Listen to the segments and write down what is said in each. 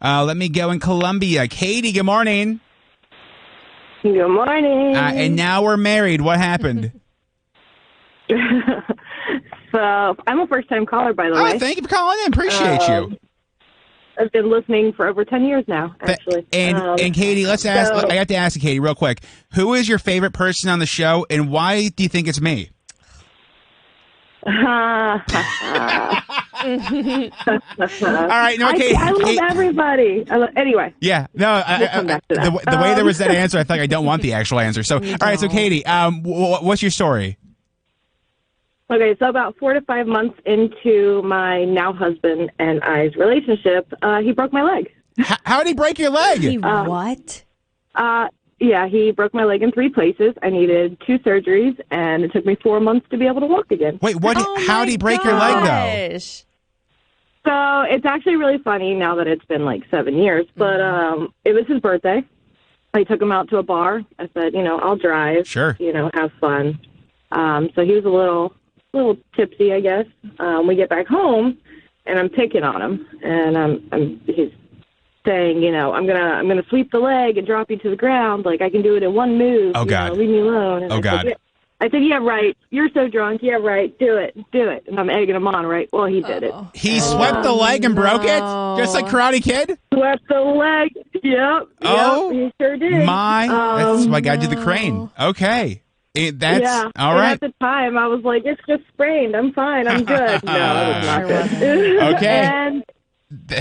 Let me go in Columbia. Katie, good morning. Good morning. And now we're married. What happened? So I'm a first-time caller, by the way. Oh, thank you for calling in. Appreciate you. I've been listening for over 10 years now, actually. And Katie, let's ask. I have to ask you, Katie, real quick. Who is your favorite person on the show, and why do you think it's me? All right, no, Katie. I love everybody. Anyway. Yeah, no. We'll come back to that. The way there was that answer, I thought I don't want the actual answer. So, all right, so Katie, what's your story? Okay, so about 4 to 5 months into my now husband and I's relationship, he broke my leg. How did he break your leg? What? Yeah, he broke my leg in 3 places. I needed 2 surgeries, and it took me 4 months to be able to walk again. Wait, what? How did he break your leg, though? So it's actually really funny now that it's been like 7 years, but it was his birthday. I took him out to a bar. I said, I'll drive. Sure. Have fun. So he was a little tipsy, I guess. We get back home, and I'm picking on him, and he's saying, I'm gonna sweep the leg and drop you to the ground. Like, I can do it in one move. Oh, God. Leave me alone. And I said, yeah, right. You're so drunk. Yeah, right. Do it. And I'm egging him on, right? Well, he did it. He swept the leg and broke it? Just like Karate Kid? Swept the leg. Yep. Oh, he sure did. That's why I got to do the crane. Okay. All right. And at the time, I was like, it's just sprained. I'm fine. I'm good. No, it's not good. Okay. And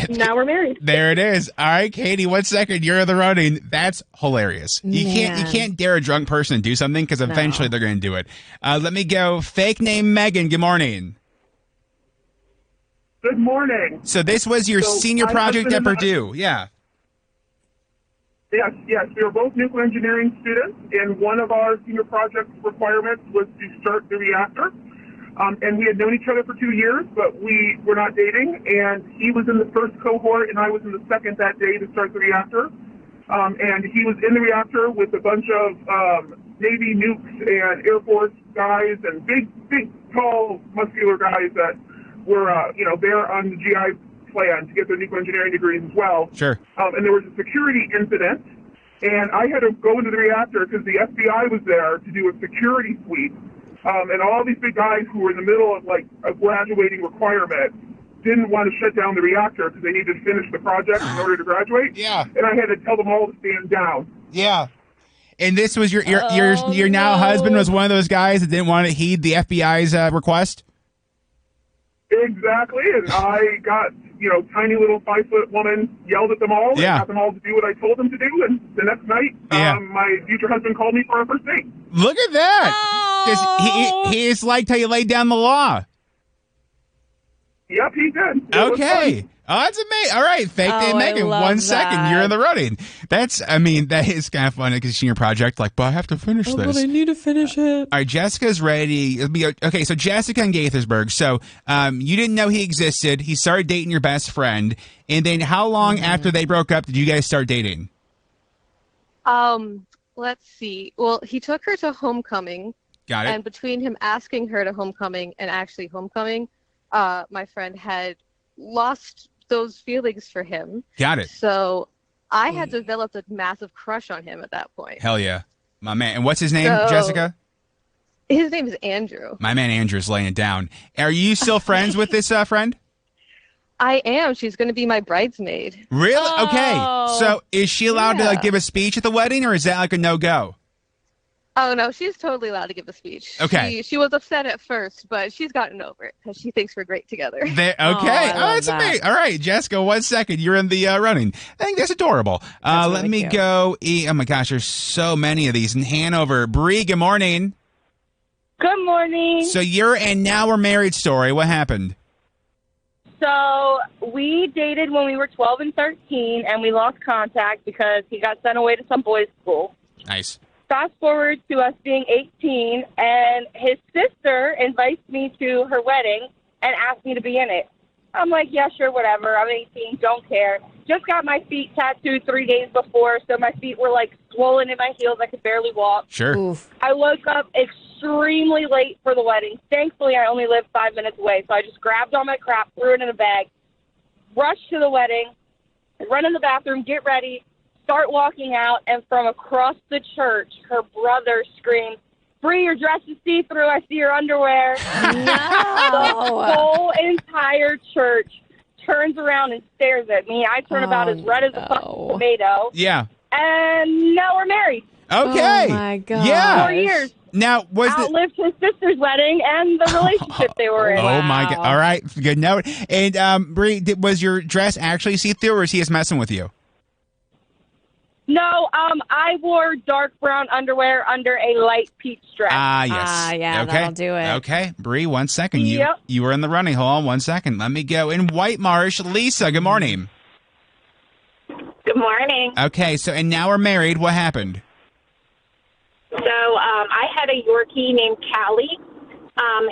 now we're married. There it is. All right, Katie, 1 second. You're in the running. That's hilarious. You can't dare a drunk person to do something because eventually they're going to do it. Let me go. Fake name Megan. Good morning. Good morning. So this was your senior project at Purdue. Yeah. Yes. We were both nuclear engineering students, and one of our senior project requirements was to start the reactor. And we had known each other for 2 years, but we were not dating. And he was in the first cohort, and I was in the second that day to start the reactor. And he was in the reactor with a bunch of Navy nukes and Air Force guys and big, tall, muscular guys that were, there on the GI plan to get their nuclear engineering degrees as well. Sure. And there was a security incident, and I had to go into the reactor because the FBI was there to do a security sweep. And all these big guys who were in the middle of a graduating requirement didn't want to shut down the reactor because they needed to finish the project in order to graduate. Yeah. And I had to tell them all to stand down. Yeah. And this was your now husband was one of those guys that didn't want to heed the FBI's request? Exactly. And I got, tiny little 5-foot woman yelled at them all. Yeah. And got them all to do what I told them to do. And the next night, my future husband called me for our first date. Look at that. He is liked how you laid down the law. Yep, he did. Okay. Oh, that's amazing. All right. Fake name Megan. 1 second. You're in the running. That is kind of fun because it's your project. Like, but I have to finish this. But I need to finish it. All right. Jessica's ready. Okay. So Jessica in Gaithersburg. So you didn't know he existed. He started dating your best friend. And then how long after they broke up did you guys start dating? Let's see. Well, he took her to homecoming. Got it. And between him asking her to homecoming and actually homecoming, my friend had lost those feelings for him. Got it. So I had developed a massive crush on him at that point. Hell yeah. My man. And what's his name, Jessica? His name is Andrew. My man Andrew's laying it down. Are you still friends with this friend? I am. She's going to be my bridesmaid. Really? Oh, okay. So is she allowed to give a speech at the wedding, or is that like a no-go? Oh, no, she's totally allowed to give a speech. Okay. She was upset at first, but she's gotten over it because she thinks we're great together. Okay. That's amazing. All right, Jessica, 1 second. You're in the running. I think that's adorable. Let me go. Oh, my gosh, there's so many of these in Hanover. Bree, good morning. Good morning. So you're and now we're married story. What happened? So we dated when we were 12 and 13, and we lost contact because he got sent away to some boys' school. Nice. Fast forward to us being 18, and his sister invites me to her wedding and asks me to be in it. I'm like, yeah, sure, whatever. I'm 18, don't care. Just got my feet tattooed 3 days before, so my feet were, swollen in my heels. I could barely walk. Sure. Oof. I woke up extremely late for the wedding. Thankfully, I only lived 5 minutes away, so I just grabbed all my crap, threw it in a bag, rushed to the wedding, run in the bathroom, get ready, start walking out, and from across the church, her brother screams, "Bree, your dress is see-through. I see your underwear." No. The whole entire church turns around and stares at me. I turn about as red as a fucking tomato. Yeah. And now we're married. Okay. Oh, my God. Yeah. 4 years. Now, was the... Outlived his sister's wedding and the relationship they were in. Oh, my God. All right. Good note. And, Bree, was your dress actually see-through, or was he just messing with you? No, I wore dark brown underwear under a light peach dress. Ah, yes. Yeah, okay. that'll do it. Okay. Bree, 1 second. Yep. You were in the running. Hold on 1 second. Let me go. In White Marsh, Lisa, good morning. Good morning. Okay, so, and now we're married. What happened? So I had a Yorkie named Callie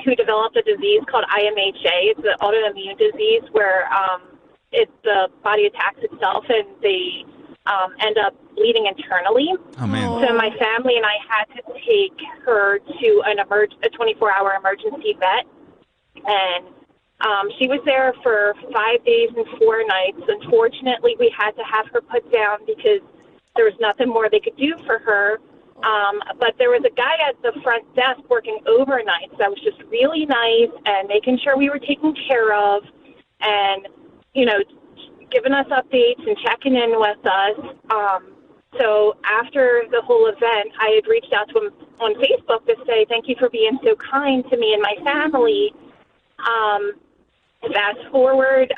who developed a disease called IMHA. It's an autoimmune disease where the body attacks itself and they end up bleeding internally. Oh, man. So my family and I had to take her to a 24-hour emergency vet, and she was there for 5 days and 4 nights. Unfortunately, we had to have her put down because there was nothing more they could do for her. But there was a guy at the front desk working overnights that was just really nice and making sure we were taken care of and, giving us updates and checking in with us. So after the whole event, I had reached out to him on Facebook to say, thank you for being so kind to me and my family. Fast forward,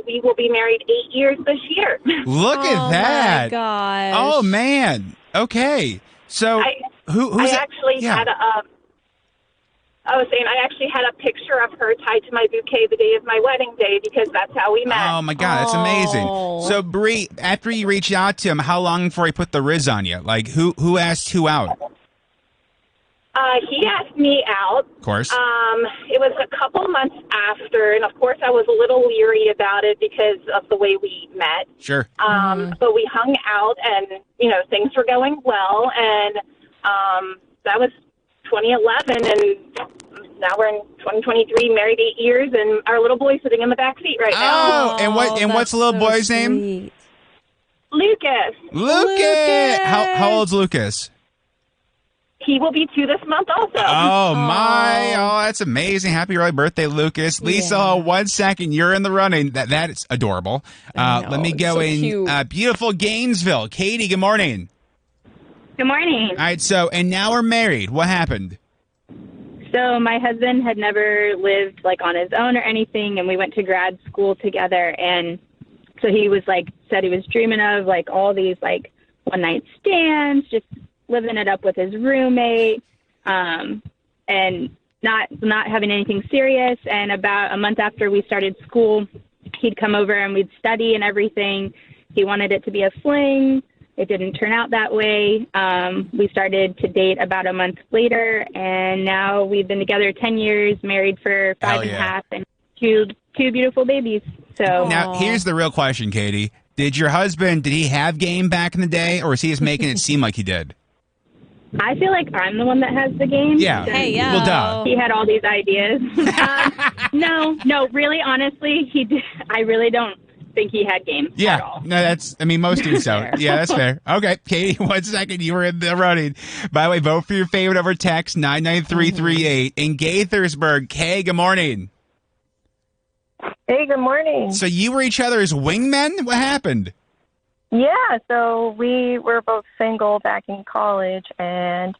we will be married 8 years this year. Look at that. Oh, my gosh. Oh, man. Okay. So, who's I actually had I was saying I actually had a picture of her tied to my bouquet the day of my wedding day because that's how we met. Oh, my God. That's amazing. Oh. So, Bree, after you reached out to him, how long before he put the Riz on you? Like, who asked who out? He asked me out. Of course. It was a couple months after, and of course I was a little leery about it because of the way we met. Sure. But we hung out, and things were going well, and that was 2011, and now we're in 2023, married 8 years, and our little boy's sitting in the back seat right now. Oh, and what's the little boy's name? Lucas. Lucas. How old's Lucas? He will be 2 this month also. Oh, my. Oh, that's amazing. Happy early birthday, Lucas. Lisa, Yeah. 1 second. You're in the running. That's adorable. Let me go so in cute. beautiful Gainesville. Katie, good morning. Good morning. All right, so, and now we're married. What happened? So my husband had never lived on his own or anything, and we went to grad school together. And so he was said he was dreaming of all these one night stands, just living it up with his roommate, and not having anything serious. And about a month after we started school, he'd come over and we'd study and everything. He wanted it to be a fling. It didn't turn out that way. We started to date about a month later, and now we've been together 10 years, married for 5.5, and two beautiful babies. So Now, here's the real question, Katie. Did your husband, did he have game back in the day, or is he just making it seem like he did? I feel like I'm the one that has the game. Yeah. Hey, yo. Well, duh. He had all these ideas. No, really, honestly, he did. I really don't think he had game at Yeah, all. no, most dudes don't. Fair. Yeah, that's fair. Okay, Katie, 1 second, you were in the running. By the way, vote for your favorite over text, 99338. In Gaithersburg, Kay, good morning. Hey, good morning. So you were each other's wingmen? What happened? Yeah, so we were both single back in college, and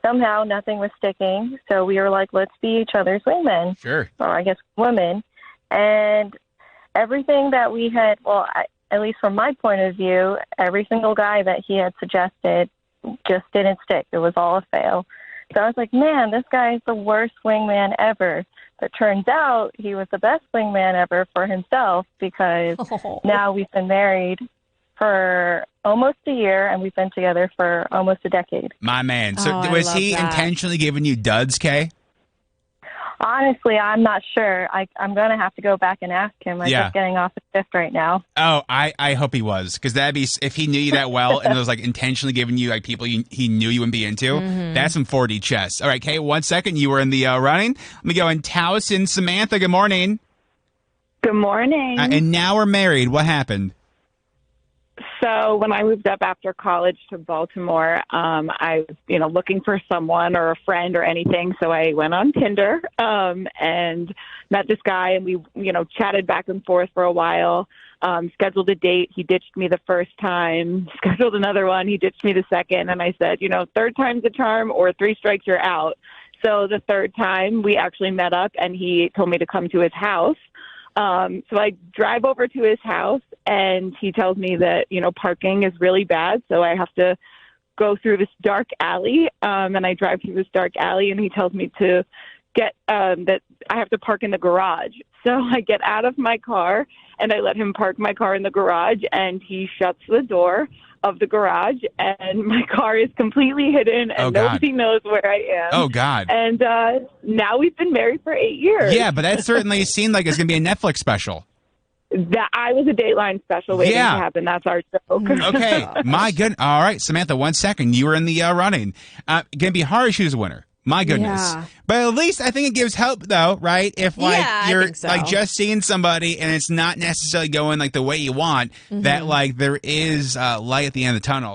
somehow nothing was sticking. So we were like, let's be each other's wingmen, Sure. or I guess women. And everything that we had, at least from my point of view, every single guy that he had suggested just didn't stick. It was all a fail. So I was like, man, this guy's the worst wingman ever. But turns out he was the best wingman ever for himself, because now we've been married for almost a year, and we've been together for almost a decade. My man. So I was love he that. intentionally giving you duds, Kay? Honestly, I'm not sure. I'm going to have to go back and ask him. I'm just getting off a shift right now. Oh, I hope he was, because that'd be, if he knew you that well and was intentionally giving you people he knew you wouldn't be into, that's some 4D chess. All right, Kay, 1 second. You were in the running. Let me go in Towson. Samantha, good morning. Good morning. And now we're married. What happened? So when I moved up after college to Baltimore, I was, looking for someone or a friend or anything. So I went on Tinder and met this guy, and we, chatted back and forth for a while. Scheduled a date. He ditched me the first time. Scheduled another one. He ditched me the second. And I said, third time's a charm, or 3 strikes, you're out. So the third time we actually met up, and he told me to come to his house. So I drive over to his house, and he tells me that, parking is really bad. So I have to go through this dark alley. And I drive through this dark alley, and he tells me to get that I have to park in the garage. So I get out of my car, and I let him park my car in the garage, and he shuts the door of the garage, and my car is completely hidden, and nobody knows where I am. Oh, God. And now we've been married for 8 years. Yeah, but that certainly seemed like it's going to be a Netflix special. That I was a Dateline special waiting to happen. That's our joke. Okay, my goodness. All right, Samantha, 1 second. You were in the running. Going to be hard to choose a winner. My goodness. Yeah. But at least I think it gives hope, though, right? If you're so. just seeing somebody and it's not necessarily going the way you want, that there is light at the end of the tunnel.